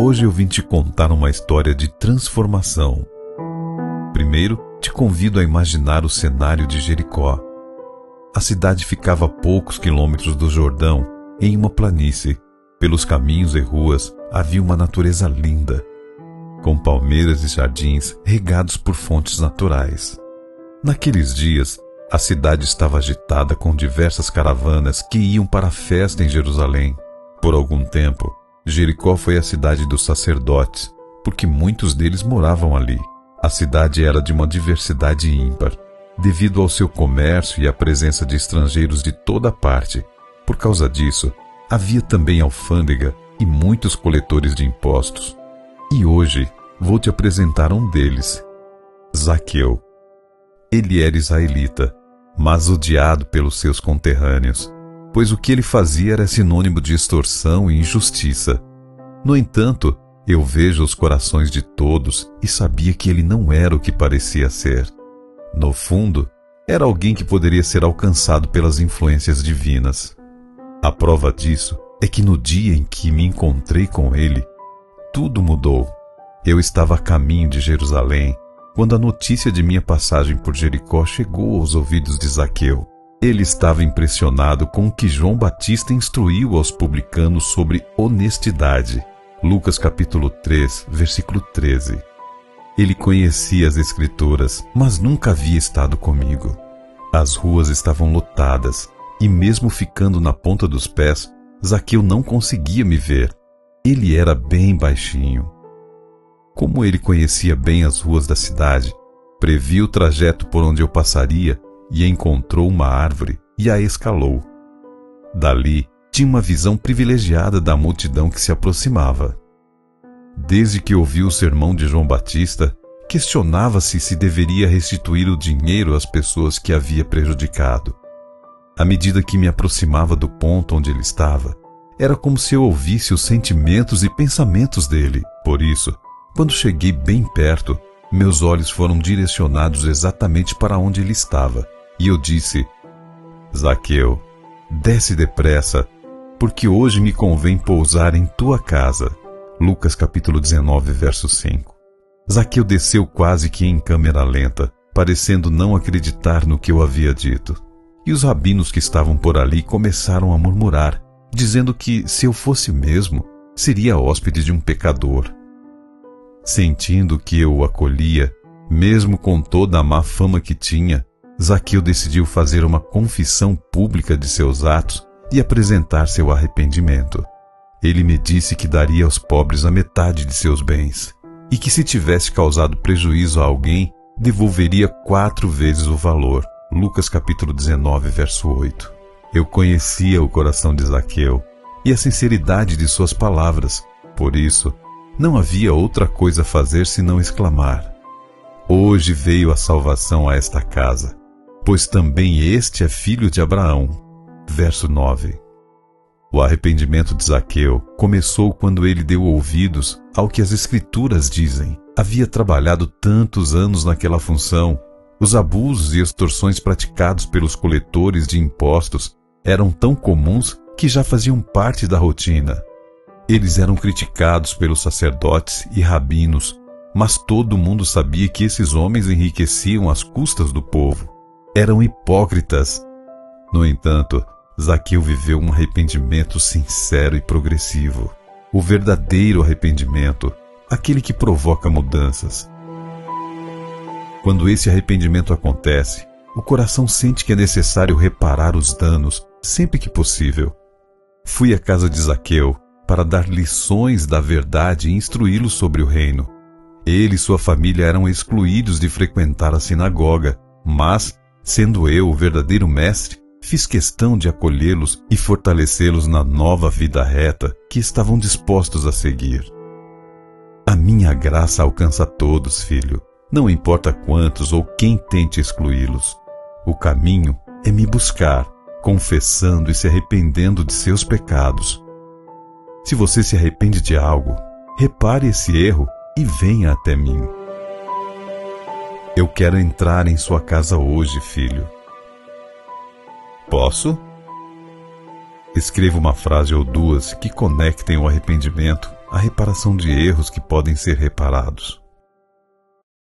Hoje eu vim te contar uma história de transformação. Primeiro, te convido a imaginar o cenário de Jericó. A cidade ficava a poucos quilômetros do Jordão, em uma planície. Pelos caminhos e ruas havia uma natureza linda, com palmeiras e jardins regados por fontes naturais. Naqueles dias, a cidade estava agitada com diversas caravanas que iam para a festa em Jerusalém. Por algum tempo, Jericó foi a cidade dos sacerdotes, porque muitos deles moravam ali. A cidade era de uma diversidade ímpar, devido ao seu comércio e à presença de estrangeiros de toda parte. Por causa disso, havia também alfândega e muitos coletores de impostos. E hoje vou te apresentar um deles, Zaqueu. Ele era israelita, mas odiado pelos seus conterrâneos, pois o que ele fazia era sinônimo de extorsão e injustiça. No entanto, eu vejo os corações de todos e sabia que ele não era o que parecia ser. No fundo, era alguém que poderia ser alcançado pelas influências divinas. A prova disso é que no dia em que me encontrei com ele, tudo mudou. Eu estava a caminho de Jerusalém, quando a notícia de minha passagem por Jericó chegou aos ouvidos de Zaqueu. Ele estava impressionado com o que João Batista instruiu aos publicanos sobre honestidade. Lucas capítulo 3, versículo 13. Ele conhecia as Escrituras, mas nunca havia estado comigo. As ruas estavam lotadas, e mesmo ficando na ponta dos pés, Zaqueu não conseguia me ver. Ele era bem baixinho. Como ele conhecia bem as ruas da cidade, previu o trajeto por onde eu passaria e encontrou uma árvore e a escalou. Dali, tinha uma visão privilegiada da multidão que se aproximava. Desde que ouviu o sermão de João Batista, questionava-se se deveria restituir o dinheiro às pessoas que havia prejudicado. À medida que me aproximava do ponto onde ele estava, era como se eu ouvisse os sentimentos e pensamentos dele. Por isso, quando cheguei bem perto, meus olhos foram direcionados exatamente para onde ele estava, e eu disse: Zaqueu, desce depressa, porque hoje me convém pousar em tua casa. Lucas capítulo 19, verso 5. Zaqueu desceu quase que em câmera lenta, parecendo não acreditar no que eu havia dito. E os rabinos que estavam por ali começaram a murmurar, dizendo que, se eu fosse mesmo, seria hóspede de um pecador. Sentindo que eu o acolhia, mesmo com toda a má fama que tinha, Zaqueu decidiu fazer uma confissão pública de seus atos e apresentar seu arrependimento. Ele me disse que daria aos pobres a metade de seus bens, e que se tivesse causado prejuízo a alguém, devolveria 4 vezes o valor. Lucas capítulo 19, verso 8. Eu conhecia o coração de Zaqueu e a sinceridade de suas palavras. Por isso, não havia outra coisa a fazer senão exclamar: hoje veio a salvação a esta casa, pois também este é filho de Abraão. Verso 9. O arrependimento de Zaqueu começou quando ele deu ouvidos ao que as Escrituras dizem. Havia trabalhado tantos anos naquela função. Os abusos e extorsões praticados pelos coletores de impostos eram tão comuns que já faziam parte da rotina. Eles eram criticados pelos sacerdotes e rabinos, mas todo mundo sabia que esses homens enriqueciam às custas do povo. Eram hipócritas. No entanto, Zaqueu viveu um arrependimento sincero e progressivo. O verdadeiro arrependimento, aquele que provoca mudanças. Quando esse arrependimento acontece, o coração sente que é necessário reparar os danos sempre que possível. Fui à casa de Zaqueu para dar lições da verdade e instruí-lo sobre o reino. Ele e sua família eram excluídos de frequentar a sinagoga, mas, sendo eu o verdadeiro mestre, fiz questão de acolhê-los e fortalecê-los na nova vida reta que estavam dispostos a seguir. A minha graça alcança todos, filho, não importa quantos ou quem tente excluí-los. O caminho é me buscar, confessando e se arrependendo de seus pecados. Se você se arrepende de algo, repare esse erro e venha até mim. Eu quero entrar em sua casa hoje, filho. Posso? Escreva uma frase ou duas que conectem o arrependimento a reparação de erros que podem ser reparados.